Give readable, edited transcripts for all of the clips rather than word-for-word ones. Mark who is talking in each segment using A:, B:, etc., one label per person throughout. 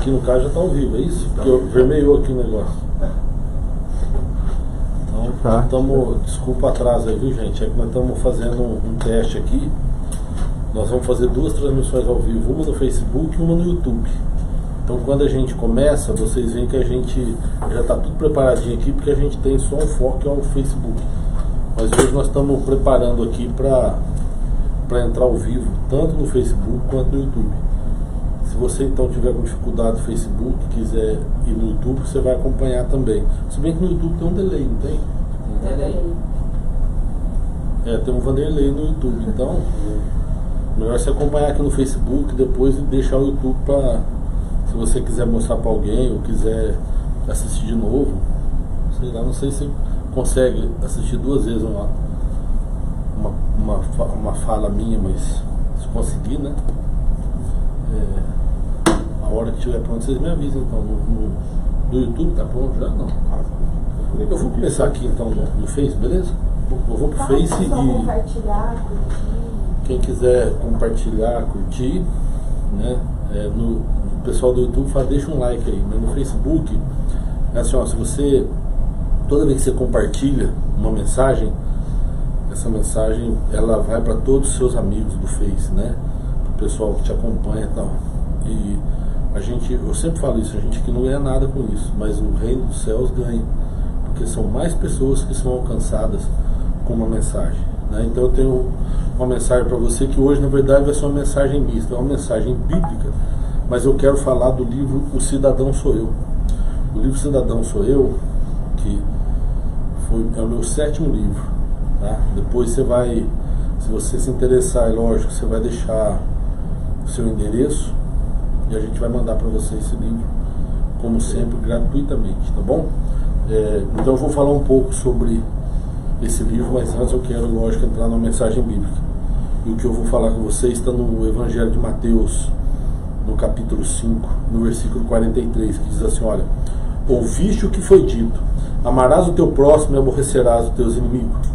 A: aqui no caso já está ao vivo, é isso? Porque vermelhou aqui o negócio. Então, desculpa o atraso aí, viu, gente? É que nós estamos fazendo um teste aqui. Nós vamos fazer 2 transmissões ao vivo, uma no Facebook e uma no YouTube. Então, quando a gente começa, vocês veem que a gente já está tudo preparadinho aqui, porque a gente tem só um foco ao Facebook. Mas hoje nós estamos preparando aqui para entrar ao vivo, tanto no Facebook quanto no YouTube. Se você então tiver com dificuldade no Facebook, quiser ir no YouTube, você vai acompanhar também. Se bem que no YouTube tem um delay, não tem? Tem um Vanderlei no YouTube, então melhor você acompanhar aqui no Facebook depois e deixar o YouTube para, se você quiser mostrar para alguém ou quiser assistir de novo, sei lá, não sei se consegue assistir 2 vezes uma fala minha, mas se conseguir, né? A hora que estiver pronto, vocês me avisam então. No YouTube tá pronto já? Não. Eu vou começar aqui então no Face, beleza? Eu vou pro Face e
B: compartilhar, curtir.
A: Quem quiser compartilhar, curtir, né? O pessoal do YouTube fala, deixa um like aí, mas no Facebook é assim, ó, se você, toda vez que você compartilha uma mensagem, essa mensagem ela vai para todos os seus amigos do Face, né? O pessoal que te acompanha e tal. E eu sempre falo isso, a gente que não ganha nada com isso, mas o reino dos céus ganha, porque são mais pessoas que são alcançadas com uma mensagem, né? Então eu tenho uma mensagem para você que hoje na verdade vai ser uma mensagem mista, é uma mensagem bíblica, mas eu quero falar do livro O Cidadão Sou Eu. O livro Cidadão Sou Eu, que é o meu 7º livro, tá? Depois você vai, se você se interessar, é lógico, você vai deixar o seu endereço e a gente vai mandar para você esse livro, como sempre, gratuitamente, tá bom? Então eu vou falar um pouco sobre esse livro, mas antes eu quero, lógico, entrar na mensagem bíblica. E o que eu vou falar com vocês está no Evangelho de Mateus, no capítulo 5, no versículo 43, que diz assim, olha: ouviste o que foi dito, amarás o teu próximo e aborrecerás os teus inimigos.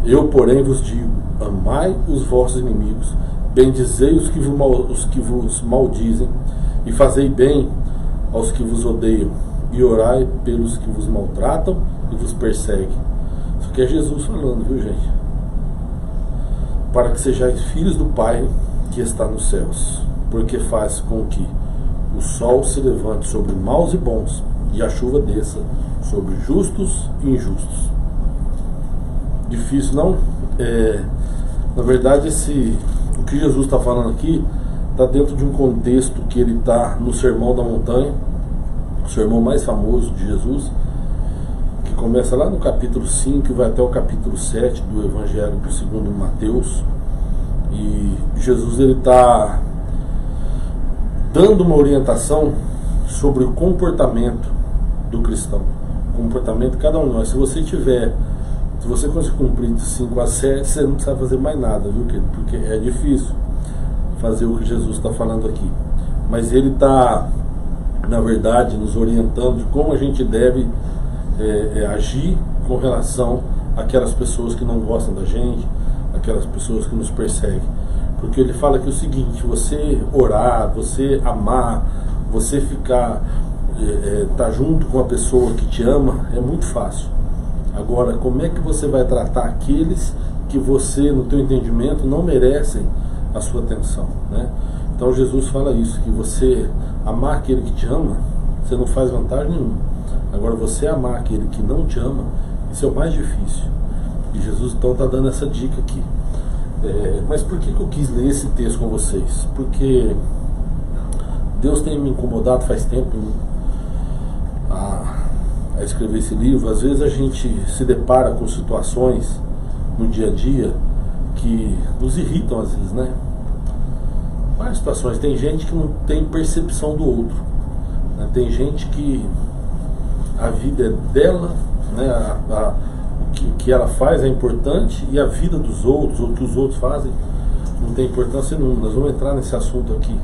A: Eu, porém, vos digo, amai os vossos inimigos, bendizei os que vos maldizem, e fazei bem aos que vos odeiam, e orai pelos que vos maltratam e vos perseguem. Isso aqui é Jesus falando, viu, gente? Para que sejais filhos do Pai que está nos céus, porque faz com que o sol se levante sobre maus e bons, e a chuva desça sobre justos e injustos. Difícil, não? Na verdade, o que Jesus está falando aqui está dentro de um contexto que ele está no Sermão da Montanha, o sermão mais famoso de Jesus, que começa lá no capítulo 5 e vai até o capítulo 7 do Evangelho segundo Mateus. E Jesus ele está dando uma orientação sobre o comportamento do cristão, o comportamento de cada um de nós. Se você conseguir cumprir de 5 a 7, você não precisa fazer mais nada, viu, querido? Porque é difícil fazer o que Jesus está falando aqui. Mas ele está, na verdade, nos orientando de como a gente deve agir com relação àquelas pessoas que não gostam da gente, aquelas pessoas que nos perseguem. Porque ele fala que é o seguinte: você orar, você amar, você ficar, tá junto com a pessoa que te ama, é muito fácil. Agora, como é que você vai tratar aqueles que você, no teu entendimento, não merecem a sua atenção, né? Então Jesus fala isso, que você amar aquele que te ama, você não faz vantagem nenhuma. Agora, você amar aquele que não te ama, isso é o mais difícil. E Jesus então está dando essa dica aqui. Mas por que eu quis ler esse texto com vocês? Porque Deus tem me incomodado faz tempo a escrever esse livro. Às vezes a gente se depara com situações no dia a dia que nos irritam às vezes, né? Várias situações. Tem gente que não tem percepção do outro, né? Tem gente que a vida é dela, né? O que ela faz é importante, e a vida dos outros, ou o que os outros fazem, não tem importância nenhuma. Nós vamos entrar nesse assunto aqui.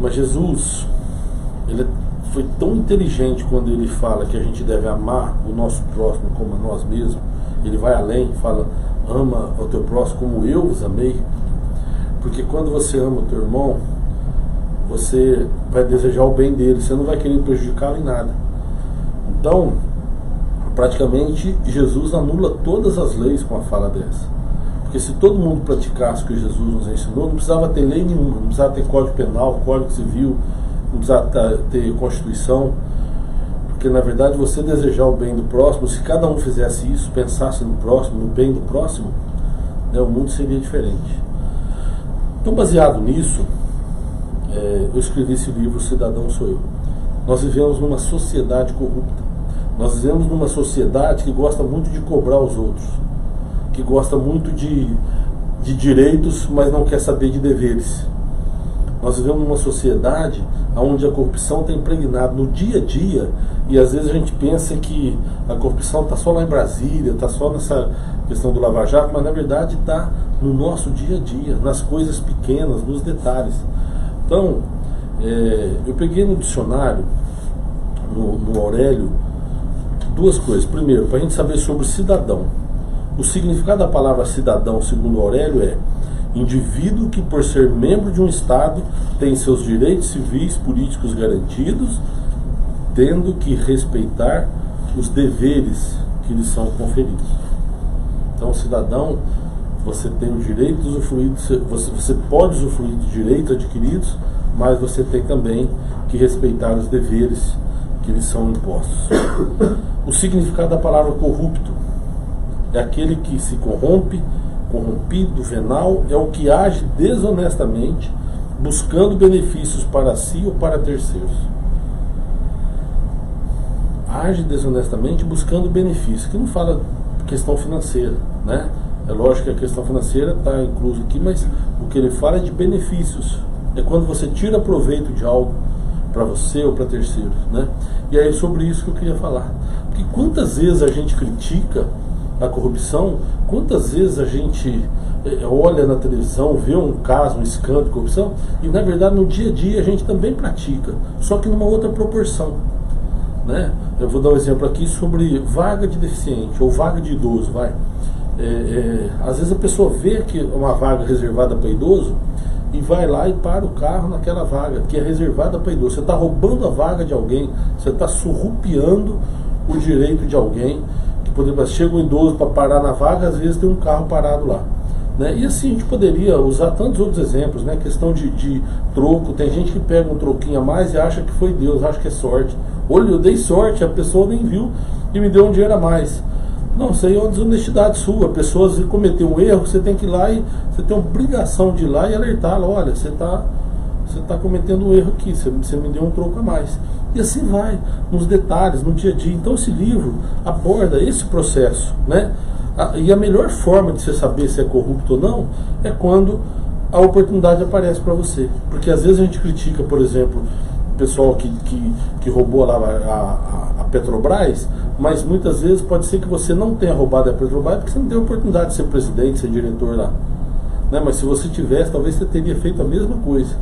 A: Mas Jesus, ele foi tão inteligente quando ele fala que a gente deve amar o nosso próximo como a nós mesmos. Ele vai além, fala: ama o teu próximo como eu vos amei. Porque quando você ama o teu irmão, você vai desejar o bem dele, você não vai querer prejudicá-lo em nada. Então, praticamente, Jesus anula todas as leis com a fala dessa. Porque se todo mundo praticasse o que Jesus nos ensinou, não precisava ter lei nenhuma, não precisava ter Código Penal, Código Civil, não precisava ter Constituição. Porque, na verdade, você desejar o bem do próximo, se cada um fizesse isso, pensasse no próximo, no bem do próximo, né, o mundo seria diferente. Então, baseado nisso, eu escrevi esse livro, Cidadão Sou Eu. Nós vivemos numa sociedade corrupta. Nós vivemos numa sociedade que gosta muito de cobrar os outros, que gosta muito de direitos, mas não quer saber de deveres. Nós vivemos numa sociedade onde a corrupção está impregnada no dia a dia, e às vezes a gente pensa que a corrupção está só lá em Brasília, está só nessa questão do Lava Jato, mas na verdade está no nosso dia a dia, nas coisas pequenas, nos detalhes. Então, eu peguei no dicionário, no Aurélio, duas coisas. Primeiro, para a gente saber sobre cidadão. O significado da palavra cidadão, segundo Aurélio, é indivíduo que, por ser membro de um Estado, tem seus direitos civis, políticos garantidos, tendo que respeitar os deveres que lhe são conferidos. Então, cidadão, você tem o direito de usufruir, você pode usufruir de direitos adquiridos, mas você tem também que respeitar os deveres que lhe são impostos. O significado da palavra corrupto é aquele que se corrompe, corrompido, venal, é o que age desonestamente, buscando benefícios para si ou para terceiros. Age desonestamente buscando benefícios, que não fala questão financeira, né? É lógico que a questão financeira está incluso aqui, mas o que ele fala é de benefícios. É quando você tira proveito de algo para você ou para terceiros, né? E aí é sobre isso que eu queria falar. Porque quantas vezes a gente critica a corrupção, quantas vezes a gente olha na televisão, vê um caso, um escândalo de corrupção, e na verdade no dia a dia a gente também pratica, só que numa outra proporção, né? Eu vou dar um exemplo aqui sobre vaga de deficiente ou vaga de idoso, vai. Às vezes a pessoa vê que uma vaga reservada para idoso e vai lá e para o carro naquela vaga que é reservada para idoso. Você está roubando a vaga de alguém, você está surrupiando o direito de alguém. Que poderia, chega um idoso para parar na vaga, às vezes tem um carro parado lá, né? E assim a gente poderia usar tantos outros exemplos, né? Questão de troco, tem gente que pega um troquinho a mais e acha que foi Deus, acha que é sorte. Olha, eu dei sorte, a pessoa nem viu e me deu um dinheiro a mais. Não, isso aí é uma desonestidade sua. A pessoa cometeu um erro, você tem que ir lá e você tem a obrigação de ir lá e alertá-la. Olha, você tá cometendo um erro aqui, você me deu um troco a mais. E assim vai, nos detalhes, no dia a dia. Então esse livro aborda esse processo, né? E a melhor forma de você saber se é corrupto ou não é quando a oportunidade aparece para você. Porque às vezes a gente critica, por exemplo, o pessoal que roubou lá a Petrobras, mas muitas vezes pode ser que você não tenha roubado a Petrobras porque você não teve a oportunidade de ser presidente, ser diretor lá, né? Mas se você tivesse, talvez você teria feito a mesma coisa,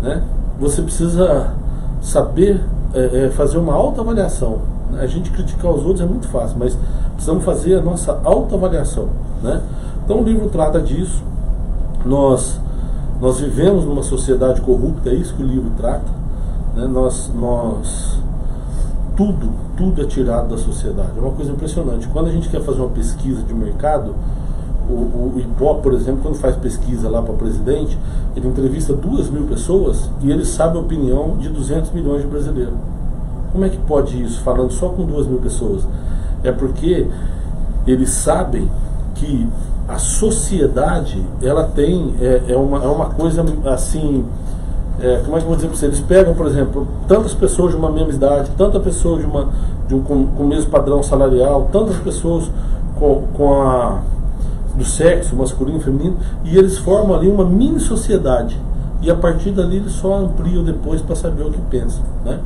A: né? Você precisa saber fazer uma autoavaliação. A gente criticar os outros é muito fácil, mas precisamos fazer a nossa autoavaliação, né? Então o livro trata disso. Nós vivemos numa sociedade corrupta, é isso que o livro trata, né? Tudo é tirado da sociedade. É uma coisa impressionante. Quando a gente quer fazer uma pesquisa de mercado, o Ibope, por exemplo, quando faz pesquisa lá para presidente, ele entrevista 2.000 pessoas e ele sabe a opinião de 200 milhões de brasileiros. Como é que pode isso, falando só com 2.000 pessoas? É porque eles sabem que a sociedade, ela tem, é uma coisa assim, como é que eu vou dizer para você? Eles pegam, por exemplo, tantas pessoas de uma mesma idade, tantas pessoas com o mesmo padrão salarial, tantas pessoas do sexo masculino e feminino, e eles formam ali uma mini sociedade, e a partir dali eles só ampliam depois para saber o que pensam, né?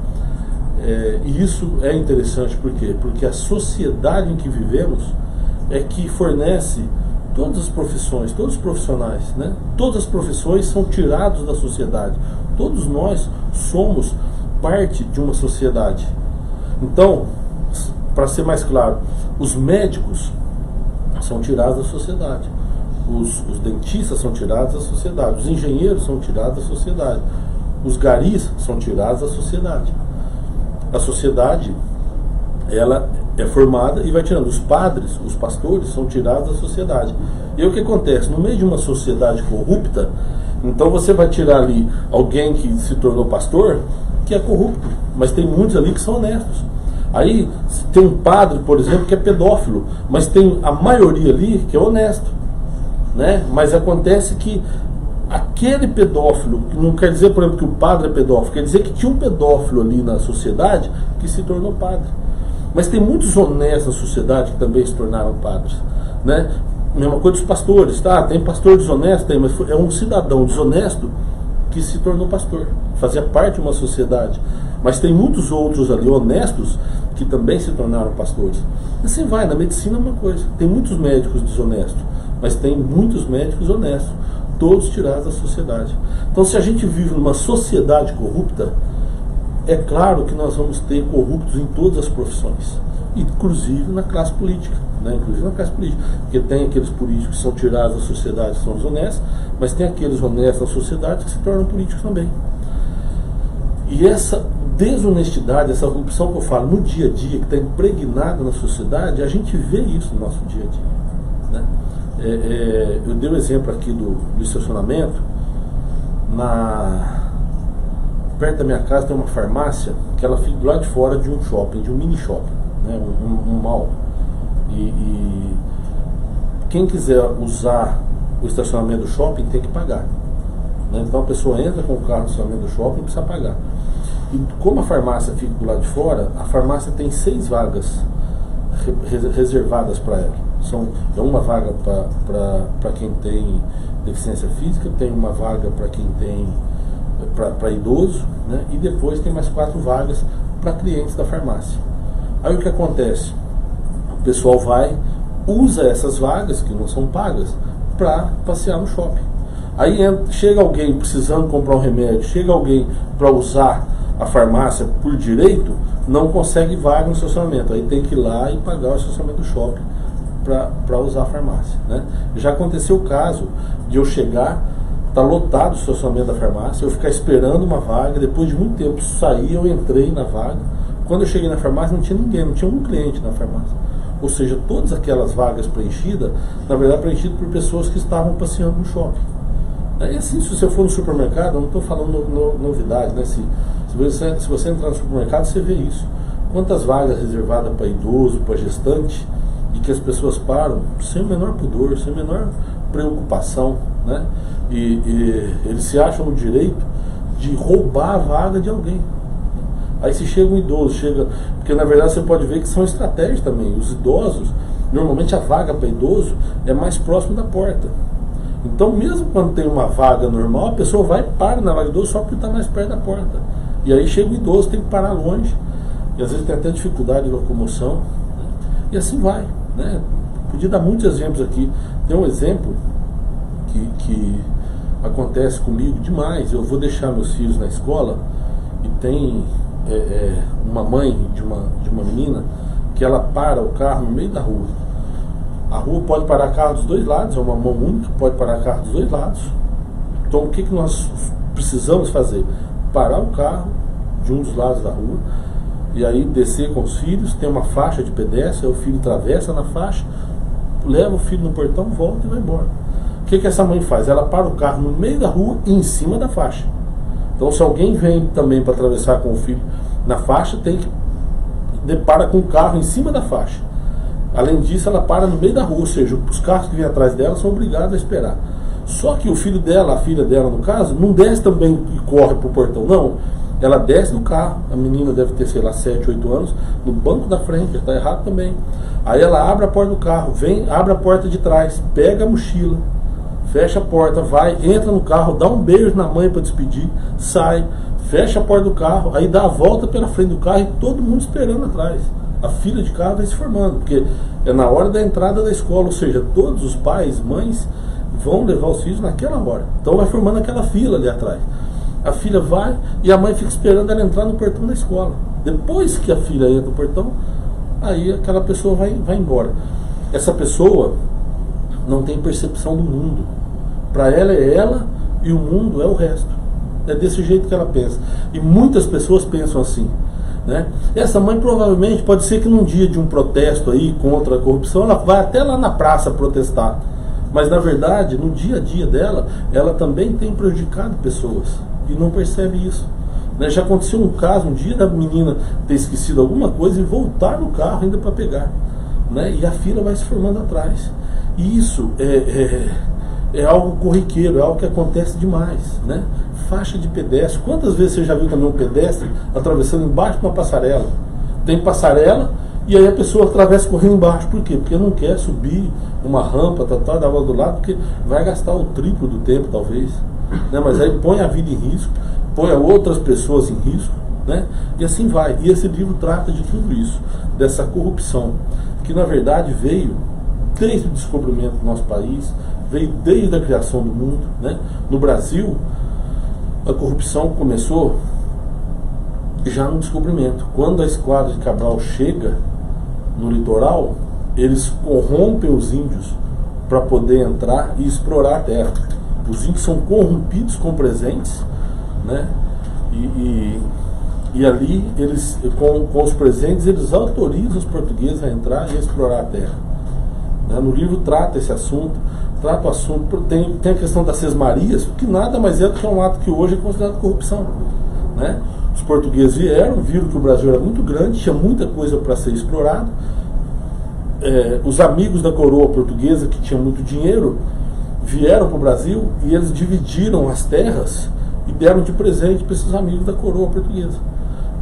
A: E isso é interessante, por quê? Porque a sociedade em que vivemos é que fornece todas as profissões, todos os profissionais, né? Todas as profissões são tirados da sociedade. Todos nós somos parte de uma sociedade. Então, para ser mais claro, os médicos são tirados da sociedade, os dentistas são tirados da sociedade, os engenheiros são tirados da sociedade, Os garis são tirados da sociedade. A sociedade, ela é formada e vai tirando. Os padres, os pastores, são tirados da sociedade. E aí o que acontece? No meio de uma sociedade corrupta, então você vai tirar ali alguém que se tornou pastor, que é corrupto, mas tem muitos ali que são honestos. Aí tem um padre, por exemplo, que é pedófilo, mas tem a maioria ali que é honesto, né? Mas acontece que aquele pedófilo, não quer dizer, por exemplo, que o padre é pedófilo, quer dizer que tinha um pedófilo ali na sociedade que se tornou padre. Mas tem muitos honestos na sociedade que também se tornaram padres, né? Mesma coisa dos pastores, tá? Tem pastor desonesto, tem, mas é um cidadão desonesto que se tornou pastor, fazia parte de uma sociedade. Mas tem muitos outros ali honestos que também se tornaram pastores. Assim vai, na medicina é uma coisa. Tem muitos médicos desonestos, mas tem muitos médicos honestos, todos tirados da sociedade. Então, se a gente vive numa sociedade corrupta, é claro que nós vamos ter corruptos em todas as profissões, inclusive na classe política, né? Inclusive na classe política, porque tem aqueles políticos que são tirados da sociedade, que são desonestos, mas tem aqueles honestos da sociedade que se tornam políticos também. E essa desonestidade, essa corrupção que eu falo no dia a dia, que está impregnada na sociedade, a gente vê isso no nosso dia a dia, né? Eu dei o exemplo aqui do estacionamento. Perto da minha casa tem uma farmácia que ela fica do lado de fora de um shopping, de um mini shopping, né? um mall. E quem quiser usar o estacionamento do shopping tem que pagar, né? Então a pessoa entra com o carro no estacionamento do shopping e precisa pagar. E como a farmácia fica do lado de fora, a farmácia tem 6 vagas reservadas para ela. É uma vaga para quem tem deficiência física, tem uma vaga para quem tem para idoso, né? E depois tem mais 4 vagas para clientes da farmácia. Aí o que acontece? O pessoal usa essas vagas que não são pagas para passear no shopping. Aí chega alguém precisando comprar um remédio, chega alguém para usar a farmácia por direito, não consegue vaga no estacionamento, aí tem que ir lá e pagar o estacionamento do shopping para usar a farmácia, né? Já aconteceu o caso de eu chegar, tá lotado o estacionamento da farmácia, eu ficar esperando uma vaga, depois de muito tempo sair, eu entrei na vaga. Quando eu cheguei na farmácia não tinha ninguém, não tinha um cliente na farmácia. Ou seja, todas aquelas vagas preenchidas, na verdade preenchidas por pessoas que estavam passeando no shopping. E assim, se você for no supermercado, eu não estou falando novidade, né? Se você entrar no supermercado, você vê isso. Quantas vagas reservadas para idoso, para gestante, e que as pessoas param sem o menor pudor, sem a menor preocupação, né? E eles se acham no direito de roubar a vaga de alguém. Aí se chega um idoso, porque na verdade você pode ver que são estratégias também. Os idosos, normalmente a vaga para idoso é mais próximo da porta. Então mesmo quando tem uma vaga normal, a pessoa vai e para na vaga do idoso só porque está mais perto da porta. E aí chega o idoso, tem que parar longe, e às vezes tem até dificuldade de locomoção, né? E assim vai, né? Podia dar muitos exemplos aqui. Tem um exemplo que acontece comigo demais. Eu vou deixar meus filhos na escola e tem uma mãe de uma menina que ela para o carro no meio da rua. A rua pode parar carro dos dois lados, é uma mão única, pode parar carro dos dois lados. Então o que nós precisamos fazer? Parar o carro de um dos lados da rua e aí descer com os filhos, tem uma faixa de pedestre, aí o filho atravessa na faixa, leva o filho no portão, volta e vai embora. O que essa mãe faz? Ela para o carro no meio da rua e em cima da faixa. Então se alguém vem também para atravessar com o filho na faixa, para com o carro em cima da faixa. Além disso, ela para no meio da rua, ou seja, os carros que vêm atrás dela são obrigados a esperar. Só que o filho dela, a filha dela no caso, não desce também e corre pro portão, não. Ela desce do carro, a menina deve ter, sei lá, 7, 8 anos, no banco da frente, está errado também. Aí ela abre a porta do carro, abre a porta de trás, pega a mochila, fecha a porta, entra no carro, dá um beijo na mãe para despedir, sai, fecha a porta do carro, aí dá a volta pela frente do carro e todo mundo esperando atrás. A fila de carro vai se formando, porque é na hora da entrada da escola, ou seja, todos os pais, mães, vão levar os filhos naquela hora. Então vai formando aquela fila ali atrás. A filha vai e a mãe fica esperando ela entrar no portão da escola. Depois que a filha entra no portão, aí aquela pessoa vai embora. Essa pessoa não tem percepção do mundo. Para ela é ela e o mundo é o resto. É desse jeito que ela pensa. E muitas pessoas pensam assim, né? Essa mãe provavelmente pode ser que num dia de um protesto aí contra a corrupção, ela vai até lá na praça protestar. Mas na verdade, no dia a dia dela, ela também tem prejudicado pessoas. E não percebe isso. Né? Já aconteceu um caso, um dia da menina ter esquecido alguma coisa e voltar no carro ainda para pegar. Né? E a fila vai se formando atrás. E isso é algo corriqueiro, é algo que acontece demais. Né? Faixa de pedestre. Quantas vezes você já viu também um pedestre atravessando embaixo de uma passarela? Tem passarela e aí a pessoa atravessa correndo embaixo. Por quê? Porque não quer subir uma rampa, da aula do lado, porque vai gastar o triplo do tempo, talvez. Né? Mas aí põe a vida em risco, põe outras pessoas em risco, né? E assim vai. E esse livro trata de tudo isso, dessa corrupção, que na verdade veio desde o descobrimento do nosso país, veio desde a criação do mundo. Né? No Brasil, a corrupção começou já no descobrimento. Quando a esquadra de Cabral chega no litoral, eles corrompem os índios para poder entrar e explorar a terra. Os índios são corrompidos com presentes, né? E ali, eles, com os presentes, eles autorizam os portugueses a entrar e a explorar a terra. Né? No livro trata esse assunto, trata o assunto, tem a questão das sesmarias, que nada mais é do que um ato que hoje é considerado corrupção. Né? Os portugueses viram que o Brasil era muito grande, tinha muita coisa para ser explorado. Os amigos da coroa portuguesa, que tinham muito dinheiro, vieram para o Brasil e eles dividiram as terras e deram de presente para esses amigos da coroa portuguesa.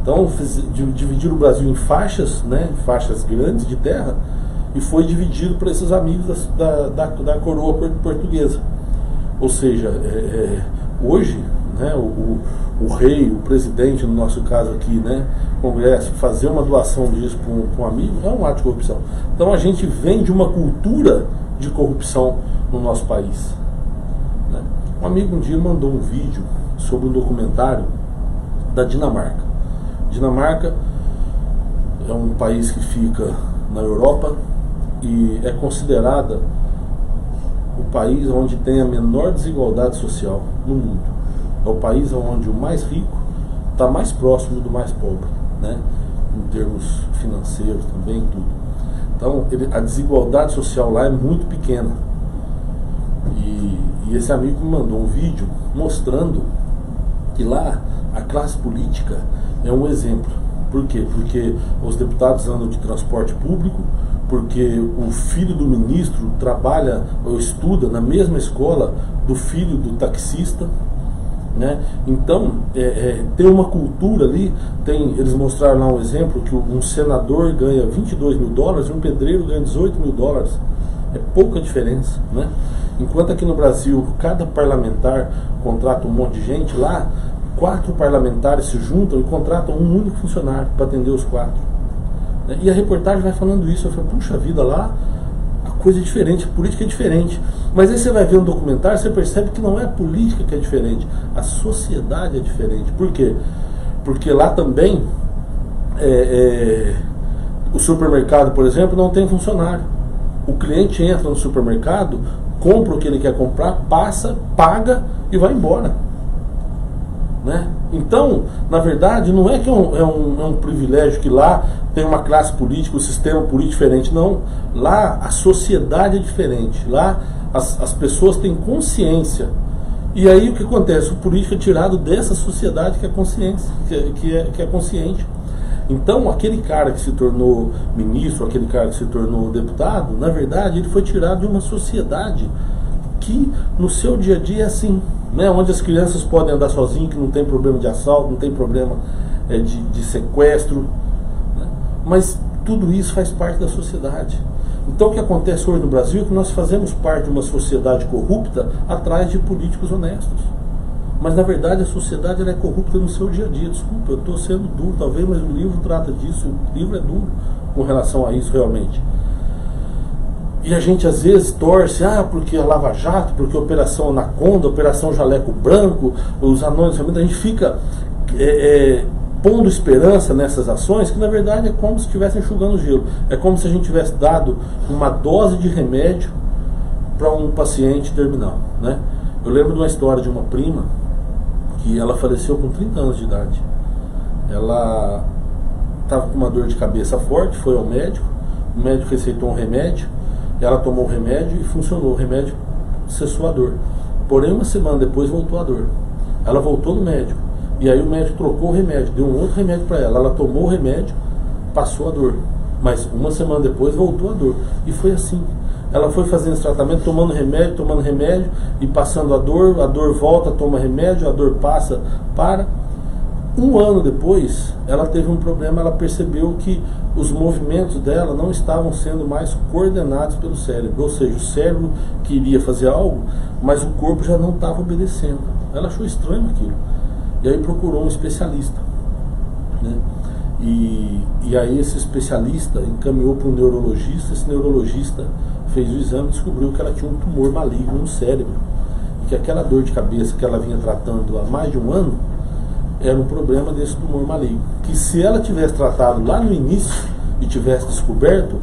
A: Então dividiram o Brasil em faixas, né, faixas grandes de terra, e foi dividido para esses amigos da coroa portuguesa. Ou seja, hoje, né, o rei, o presidente, no nosso caso aqui, né, Congresso, fazer uma doação disso para um amigo é um ato de corrupção. Então a gente vem de uma cultura de corrupção no nosso país. Né? Um amigo um dia mandou um vídeo sobre um documentário da Dinamarca. Dinamarca é um país que fica na Europa e é considerada o país onde tem a menor desigualdade social no mundo. É o país onde o mais rico está mais próximo do mais pobre, né? Em termos financeiros também, tudo. Então a desigualdade social lá é muito pequena. E esse amigo me mandou um vídeo mostrando que lá a classe política é um exemplo. Por quê? Porque os deputados andam de transporte público, porque o filho do ministro trabalha ou estuda na mesma escola do filho do taxista. Né? Então, tem uma cultura ali, eles mostraram lá um exemplo que um senador ganha 22 mil dólares e um pedreiro ganha 18 mil dólares. É pouca diferença. Né? Enquanto aqui no Brasil, cada parlamentar contrata um monte de gente, lá 4 parlamentares se juntam e contratam um único funcionário para atender os 4. Né? E a reportagem vai falando isso. Eu falei, puxa vida, lá a coisa é diferente, a política é diferente. Mas aí você vai ver um documentário, você percebe que não é a política que é diferente, a sociedade é diferente. Por quê? Porque lá também o supermercado, por exemplo, não tem funcionário. O cliente entra no supermercado, compra o que ele quer comprar, passa, paga e vai embora. Né? Então, na verdade, não é que é um privilégio que lá tem uma classe política, um sistema político diferente. Não. Lá a sociedade é diferente. Lá as pessoas têm consciência. E aí o que acontece? O político é tirado dessa sociedade que é consciência, que é consciente. Então, aquele cara que se tornou ministro, aquele cara que se tornou deputado, na verdade, ele foi tirado de uma sociedade que no seu dia a dia é assim, né? Onde as crianças podem andar sozinhas, que não tem problema de assalto, não tem problema de sequestro, né? Mas tudo isso faz parte da sociedade. Então o que acontece hoje no Brasil é que nós fazemos parte de uma sociedade corrupta atrás de políticos honestos. Mas na verdade a sociedade ela é corrupta no seu dia a dia. Desculpa, eu estou sendo duro talvez, mas o livro trata disso. O livro é duro com relação a isso realmente. E a gente às vezes torce, porque a Lava Jato, porque a Operação Anaconda, a Operação Jaleco Branco, os anões, a gente fica pondo esperança nessas ações, que na verdade é como se estivesse enxugando gelo. É como se a gente tivesse dado uma dose de remédio para um paciente terminal. Né? Eu lembro de uma história de uma prima que ela faleceu com 30 anos de idade. Ela estava com uma dor de cabeça forte, foi ao médico, o médico receitou um remédio, ela tomou o remédio e funcionou, o remédio cessou a dor. Porém, uma semana depois voltou a dor. Ela voltou no médico, e aí o médico trocou o remédio, deu um outro remédio para ela. Ela tomou o remédio, passou a dor, mas uma semana depois voltou a dor. E foi assim. Ela foi fazendo esse tratamento, tomando remédio e passando a dor volta, toma remédio, a dor passa, para. Um ano depois, ela teve um problema, ela percebeu que os movimentos dela não estavam sendo mais coordenados pelo cérebro, ou seja, o cérebro queria fazer algo, mas o corpo já não estava obedecendo. Ela achou estranho aquilo, e aí procurou um especialista, né? E aí esse especialista encaminhou para um neurologista. Esse neurologista fez o exame e descobriu que ela tinha um tumor maligno no cérebro, e que aquela dor de cabeça que ela vinha tratando há mais de um ano era um problema desse tumor maligno, que se ela tivesse tratado lá no início e tivesse descoberto,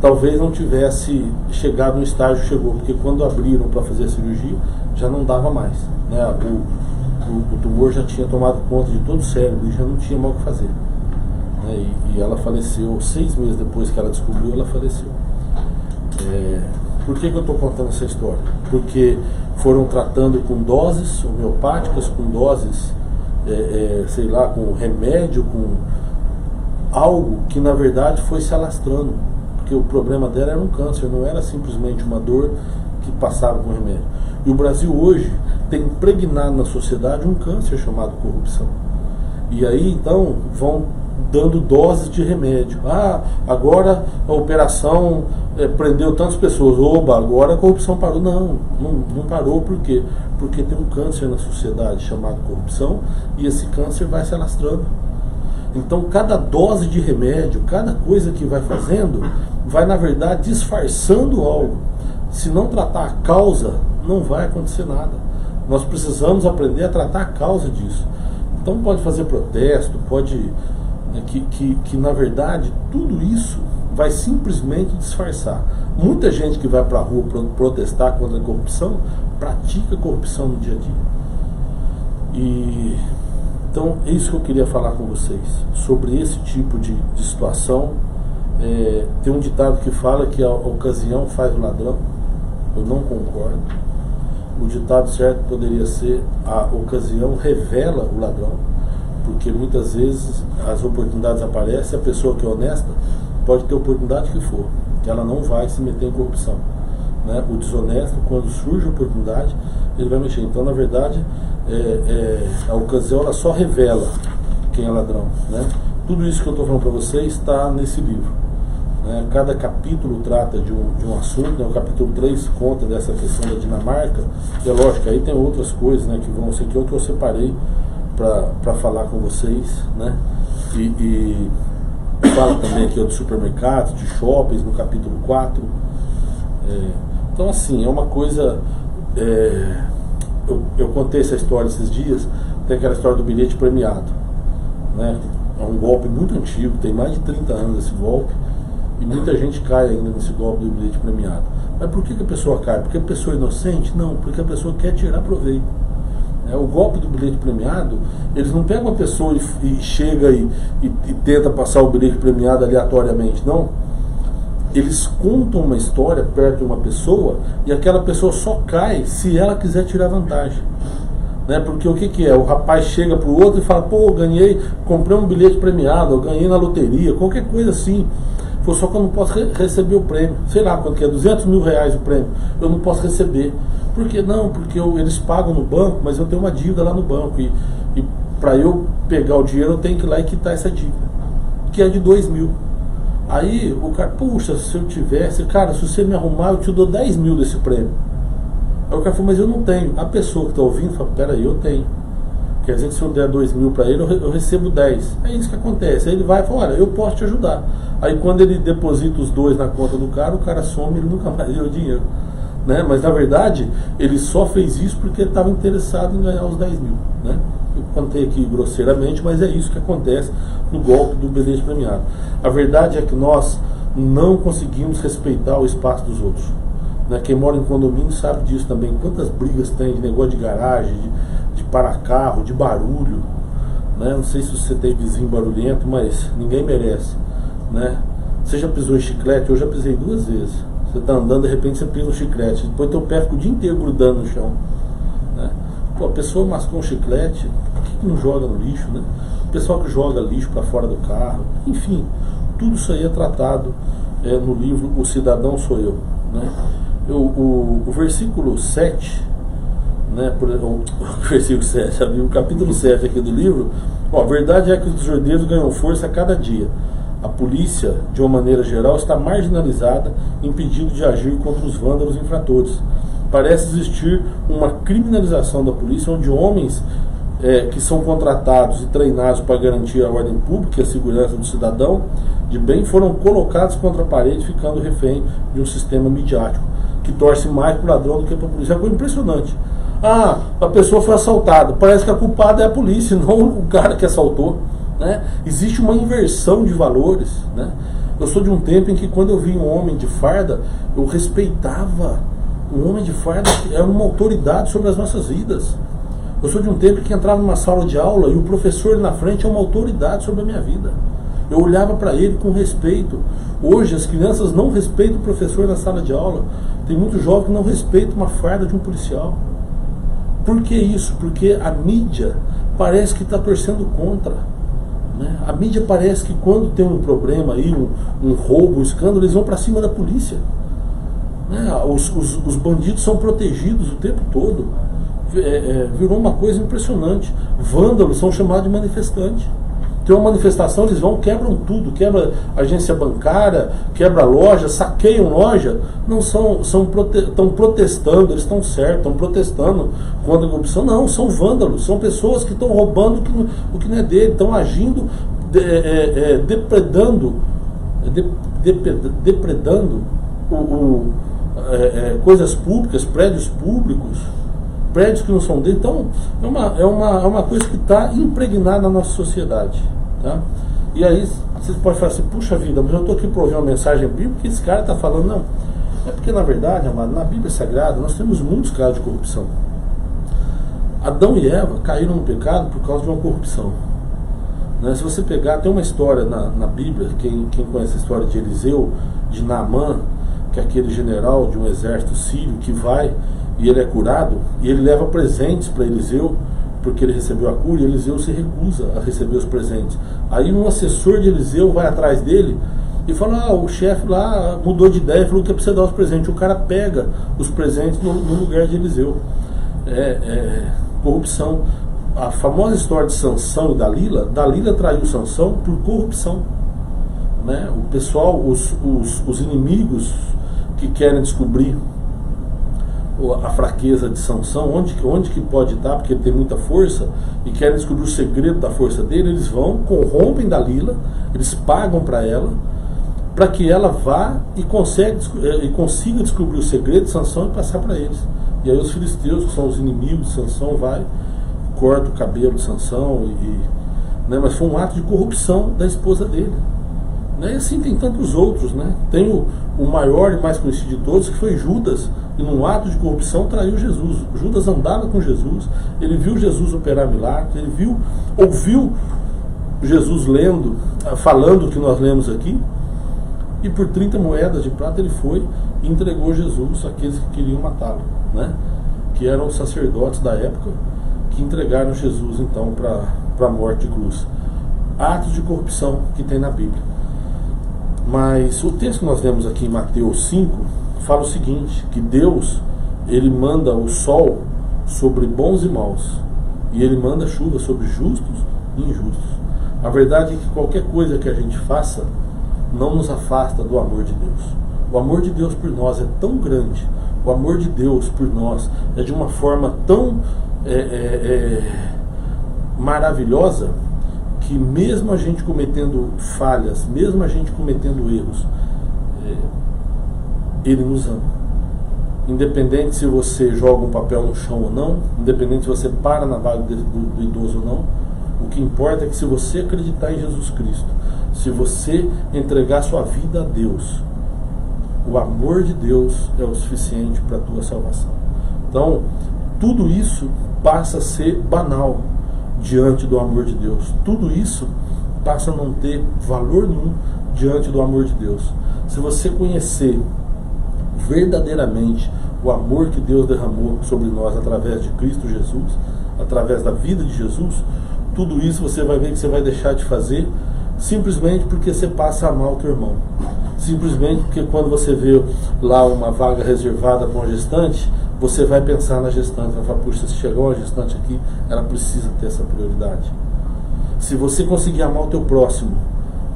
A: talvez não tivesse chegado no estágio que chegou, porque quando abriram para fazer a cirurgia, já não dava mais, né? O tumor já tinha tomado conta de todo o cérebro e já não tinha mais o que fazer, né? E ela faleceu 6 meses depois que ela descobriu, ela faleceu. Por que eu estou contando essa história? Porque foram tratando com doses homeopáticas, com doses sei lá, com remédio, com algo que na verdade foi se alastrando, porque o problema dela era um câncer, não era simplesmente uma dor que passava com remédio. E o Brasil hoje tem impregnado na sociedade um câncer chamado corrupção. E aí então vão dando doses de remédio. Agora a operação prendeu tantas pessoas. Oba, agora a corrupção parou. Não parou. Por quê? Porque tem um câncer na sociedade chamado corrupção, e esse câncer vai se alastrando. Então cada dose de remédio, cada coisa que vai fazendo, vai na verdade disfarçando algo. Se não tratar a causa, não vai acontecer nada. Nós precisamos aprender a tratar a causa disso. Então pode fazer protesto, pode... Que na verdade tudo isso vai simplesmente disfarçar. Muita gente que vai para a rua protestar contra a corrupção pratica corrupção no dia a dia. Então é isso que eu queria falar com vocês sobre esse tipo de situação. Tem um ditado que fala que a ocasião faz o ladrão. Eu não concordo. O ditado certo poderia ser: a ocasião revela o ladrão. Porque muitas vezes as oportunidades aparecem, a pessoa que é honesta pode ter a oportunidade que for, que ela não vai se meter em corrupção, né? O desonesto, quando surge a oportunidade, ele vai mexer. Então, na verdade, a ocasião ela só revela quem é ladrão, né? Tudo isso que eu estou falando para vocês está nesse livro, né? Cada capítulo trata de um assunto, né? O capítulo 3 conta dessa questão da Dinamarca, e é lógico, aí tem outras coisas, né, que vão ser que eu separei para falar com vocês, né? E fala também aqui de supermercados, de shoppings, no capítulo 4. Então assim, é uma coisa... eu contei essa história esses dias. Tem aquela história do bilhete premiado, né? É um golpe muito antigo, tem mais de 30 anos esse golpe, e muita gente cai ainda nesse golpe do bilhete premiado. Mas por que a pessoa cai? Porque a pessoa é inocente? Não, porque a pessoa quer tirar proveito. O golpe do bilhete premiado, eles não pegam uma pessoa e chega e tenta passar o bilhete premiado aleatoriamente, não. Eles contam uma história perto de uma pessoa, e aquela pessoa só cai se ela quiser tirar vantagem, né? Porque o que é? O rapaz chega pro outro e fala: pô, eu ganhei, comprei um bilhete premiado, eu ganhei na loteria, qualquer coisa assim. Só que eu não posso receber o prêmio. Sei lá quanto que é, 200 mil reais o prêmio. Eu não posso receber. Por que não? Porque eles pagam no banco, mas eu tenho uma dívida lá no banco. E para eu pegar o dinheiro, eu tenho que ir lá e quitar essa dívida, que é de 2 mil. Aí o cara: puxa, se eu tivesse, cara, se você me arrumar, eu te dou 10 mil desse prêmio. Aí o cara falou: mas eu não tenho. A pessoa que está ouvindo fala: peraí, eu tenho. Quer dizer que se eu der 2 mil para ele, eu recebo 10. É isso que acontece. Aí ele vai e fala: olha, eu posso te ajudar. Aí quando ele deposita os 2 na conta do cara, o cara some e ele nunca mais deu dinheiro, né? Mas na verdade, ele só fez isso porque ele estava interessado em ganhar os 10 mil, né? Eu contei aqui grosseiramente, mas é isso que acontece no golpe do bilhete premiado. A verdade é que nós não conseguimos respeitar o espaço dos outros, né? Quem mora em condomínio sabe disso também. Quantas brigas tem de negócio de garagem, de para-carro, de barulho, né? Não sei se você tem vizinho barulhento, mas ninguém merece, né? Você já pisou em chiclete? Eu já pisei 2 vezes. Você está andando, de repente você pisa um chiclete, depois teu pé fica o dia inteiro grudando no chão, né? Pô, a pessoa mascou um chiclete, por que não joga no lixo, né? O pessoal que joga lixo para fora do carro, enfim, tudo isso aí é tratado no livro O Cidadão Sou Eu, né? O versículo 7, né, o versículo 7, o capítulo 7 aqui do livro, a verdade é que os desordeiros ganham força a cada dia. A polícia, de uma maneira geral, está marginalizada, impedindo de agir contra os vândalos infratores. Parece existir uma criminalização da polícia, onde homens que são contratados e treinados para garantir a ordem pública e a segurança do cidadão de bem foram colocados contra a parede, ficando refém de um sistema midiático que torce mais para o ladrão do que para a polícia. É uma coisa impressionante. Ah, a pessoa foi assaltada, parece que a culpada é a polícia, não o cara que assaltou, né? Existe uma inversão de valores, né? Eu sou de um tempo em que, quando eu vi um homem de farda, eu respeitava. Um homem de farda era uma autoridade sobre as nossas vidas. Eu sou de um tempo que entrava numa sala de aula e o professor na frente é uma autoridade sobre a minha vida. Eu olhava para ele com respeito. Hoje as crianças não respeitam o professor na sala de aula. Tem muito jovem que não respeita uma farda de um policial. Por que isso? Porque a mídia parece que está torcendo contra, né? A mídia parece que, quando tem um problema aí, um roubo, um escândalo, eles vão para cima da polícia, né? Os bandidos são protegidos o tempo todo. Virou uma coisa impressionante. Vândalos são chamados de manifestantes. Tem uma manifestação, eles vão, quebram tudo, quebra agência bancária, quebra loja, saqueiam loja. Não estão protestando, eles estão certos, estão protestando contra a corrupção. Não, são vândalos, são pessoas que estão roubando o que não é dele, estão agindo, depredando coisas públicas, prédios públicos, prédios que não são dele. Então é uma coisa que está impregnada na nossa sociedade, tá? E aí vocês podem falar assim: puxa vida, mas eu estou aqui para ouvir uma mensagem bíblica que esse cara está falando. Não, é porque, na verdade, amado, na Bíblia Sagrada nós temos muitos casos de corrupção. Adão e Eva caíram no pecado por causa de uma corrupção, né? Se você pegar, tem uma história na Bíblia, quem conhece a história de Eliseu, de Naamã, que é aquele general de um exército sírio que vai e ele é curado, e ele leva presentes para Eliseu, porque ele recebeu a cura, e Eliseu se recusa a receber os presentes. Aí um assessor de Eliseu vai atrás dele e fala: o chefe lá mudou de ideia, falou que é para você dar os presentes. O cara pega os presentes no lugar de Eliseu. Corrupção. A famosa história de Sansão e Dalila traiu Sansão por corrupção, né? O pessoal, os inimigos que querem descobrir a fraqueza de Sansão, onde que pode estar, porque ele tem muita força, e querem descobrir o segredo da força dele, eles vão, corrompem Dalila, eles pagam para ela, para que ela vá e consiga descobrir o segredo de Sansão e passar para eles. E aí os filisteus, que são os inimigos de Sansão, vai, corta o cabelo de Sansão, né? Mas foi um ato de corrupção da esposa dele, né? E assim tem tantos outros, né? Tem o maior e mais conhecido de todos, que foi Judas, e num ato de corrupção traiu Jesus. Judas andava com Jesus, ele viu Jesus operar milagres, ele ouviu Jesus falando o que nós lemos aqui, e por 30 moedas de prata ele foi e entregou Jesus àqueles que queriam matá-lo, né? Que eram os sacerdotes da época, que entregaram Jesus então para a morte de cruz. Atos de corrupção que tem na Bíblia. Mas o texto que nós lemos aqui em Mateus 5 fala o seguinte: que Deus, ele manda o sol sobre bons e maus, e ele manda chuva sobre justos e injustos. A verdade é que qualquer coisa que a gente faça não nos afasta do amor de Deus. O amor de Deus por nós é tão grande, o amor de Deus por nós é de uma forma tão maravilhosa, que mesmo a gente cometendo falhas, mesmo a gente cometendo erros, Ele nos ama. Independente se você joga um papel no chão ou não, independente se você para na vaga do idoso ou não, o que importa é que, se você acreditar em Jesus Cristo, se você entregar sua vida a Deus, o amor de Deus é o suficiente para a tua salvação. Então, tudo isso passa a ser banal diante do amor de Deus. Tudo isso passa a não ter valor nenhum diante do amor de Deus. Se você conhecer verdadeiramente o amor que Deus derramou sobre nós através de Cristo Jesus, através da vida de Jesus, tudo isso você vai ver que você vai deixar de fazer simplesmente porque você passa a amar o teu irmão. Simplesmente porque quando você vê lá uma vaga reservada para uma gestante, você vai pensar na gestante, vai falar, puxa, se chegar uma gestante aqui, ela precisa ter essa prioridade. Se você conseguir amar o teu próximo,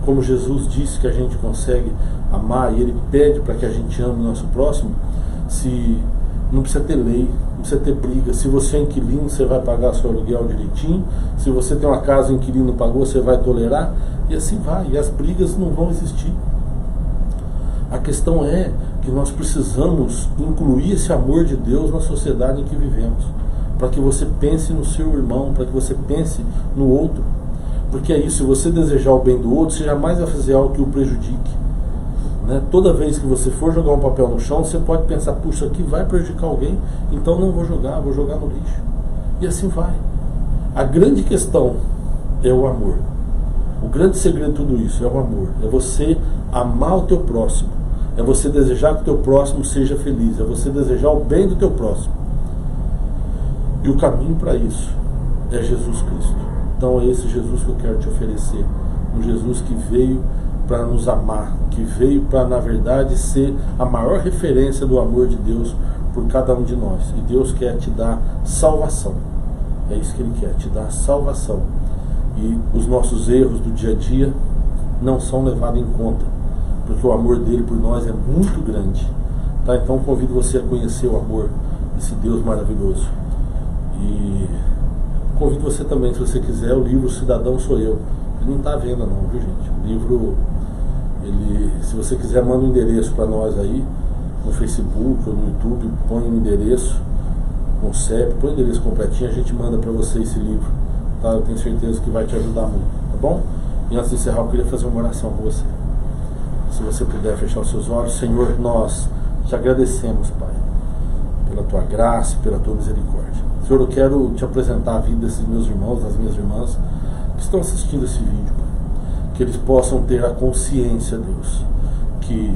A: como Jesus disse que a gente consegue amar, e Ele pede para que a gente ame o nosso próximo, se não precisa ter lei, não precisa ter briga. Se você é inquilino, você vai pagar seu aluguel direitinho. Se você tem uma casa e o inquilino não pagou, você vai tolerar. E assim vai, e as brigas não vão existir. A questão é que nós precisamos incluir esse amor de Deus na sociedade em que vivemos, para que você pense no seu irmão, para que você pense no outro. Porque é isso, se você desejar o bem do outro, você jamais vai fazer algo que o prejudique. Né? Toda vez que você for jogar um papel no chão, você pode pensar, puxa, aqui vai prejudicar alguém, então não vou jogar no lixo. E assim vai. A grande questão é o amor. O grande segredo de tudo isso é o amor. É você amar o teu próximo. É você desejar que o teu próximo seja feliz. É você desejar o bem do teu próximo. E o caminho para isso é Jesus Cristo. Então é esse Jesus que eu quero te oferecer. Um Jesus que veio para nos amar, que veio para, na verdade, ser a maior referência do amor de Deus por cada um de nós. E Deus quer te dar salvação. É isso que Ele quer, te dar salvação. E os nossos erros do dia a dia não são levados em conta, porque o amor dele por nós é muito grande. Tá? Então convido você a conhecer o amor desse Deus maravilhoso. E convido você também, se você quiser, o livro Cidadão Sou Eu. Ele não está à venda não, viu gente? O livro, se você quiser, manda um endereço para nós aí, no Facebook ou no YouTube, põe um endereço, com o CEP, põe o endereço completinho, a gente manda para você esse livro. Tá? Eu tenho certeza que vai te ajudar muito, tá bom? E antes de encerrar, eu queria fazer uma oração com você. Se você puder fechar os seus olhos. Senhor, nós te agradecemos, Pai, pela tua graça e pela tua misericórdia. Senhor, eu quero te apresentar a vida desses meus irmãos, das minhas irmãs que estão assistindo esse vídeo, Pai. Que eles possam ter a consciência, Deus, que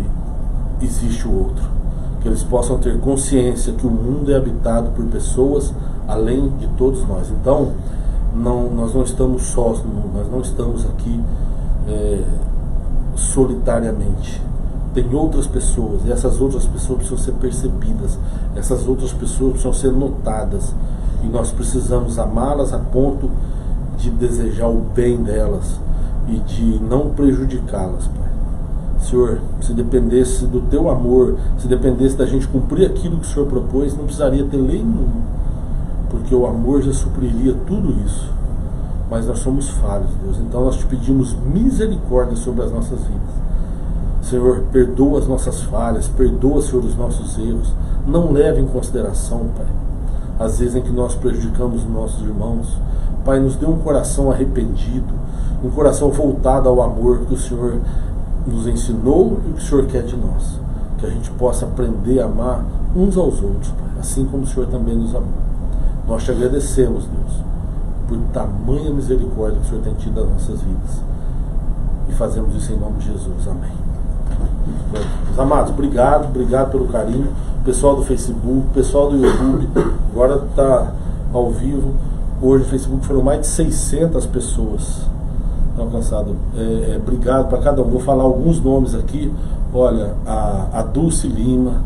A: existe o outro. Que eles possam ter consciência que o mundo é habitado por pessoas além de todos nós. Então, nós não estamos sós no mundo, nós não estamos aqui solitariamente. Tem outras pessoas, e essas outras pessoas precisam ser percebidas, essas outras pessoas precisam ser notadas, e nós precisamos amá-las a ponto de desejar o bem delas e de não prejudicá-las, Pai. Senhor, se dependesse do teu amor, se dependesse da gente cumprir aquilo que o Senhor propôs, não precisaria ter lei nenhuma, porque o amor já supriria tudo isso. Mas nós somos falhos, Deus, então nós te pedimos misericórdia sobre as nossas vidas. Senhor, perdoa as nossas falhas, perdoa, Senhor, os nossos erros. Não leve em consideração, Pai, as vezes em que nós prejudicamos os nossos irmãos. Pai, nos dê um coração arrependido, um coração voltado ao amor que o Senhor nos ensinou e que o Senhor quer de nós. Que a gente possa aprender a amar uns aos outros, Pai, assim como o Senhor também nos amou. Nós te agradecemos, Deus, por tamanha misericórdia que o Senhor tem tido nas nossas vidas. E fazemos isso em nome de Jesus. Amém. Bom, meus amados, obrigado pelo carinho. Pessoal do Facebook, pessoal do YouTube, agora está ao vivo. Hoje no Facebook foram mais de 600 pessoas alcançadas. Obrigado para cada um. Vou falar alguns nomes aqui. Olha, a Dulce Lima,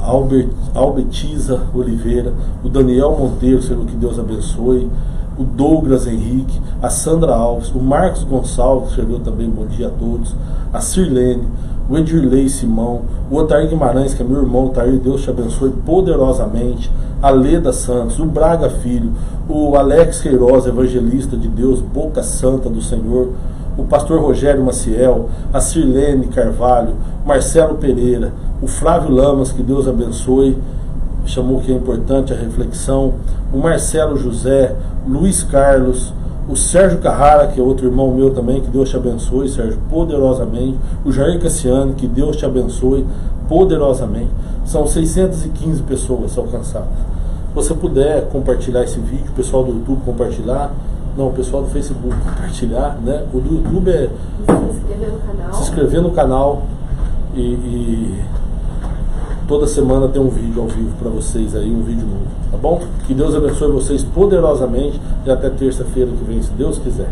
A: a Albetiza Oliveira, o Daniel Monteiro, Senhor, que Deus abençoe, o Douglas Henrique, a Sandra Alves, o Marcos Gonçalves, que escreveu também bom dia a todos, a Sirlene, o Edirley Simão, o Otair Guimarães, que é meu irmão, Otair, Deus te abençoe poderosamente, a Leda Santos, o Braga Filho, o Alex Queiroz, evangelista de Deus, boca santa do Senhor, o pastor Rogério Maciel, a Sirlene Carvalho, Marcelo Pereira, o Flávio Lamas, que Deus abençoe, chamou que é importante a reflexão, o Marcelo José, Luiz Carlos, o Sérgio Carrara, que é outro irmão meu também, que Deus te abençoe, Sérgio, poderosamente, o Jair Cassiano, que Deus te abençoe poderosamente. São 615 pessoas alcançadas. você puder compartilhar esse vídeo, o pessoal do YouTube compartilhar, não, o pessoal do Facebook compartilhar, né? O do YouTube é se inscrever no canal e toda semana tem um vídeo ao vivo para vocês aí, um vídeo novo, tá bom? Que Deus abençoe vocês poderosamente e até terça-feira que vem, se Deus quiser.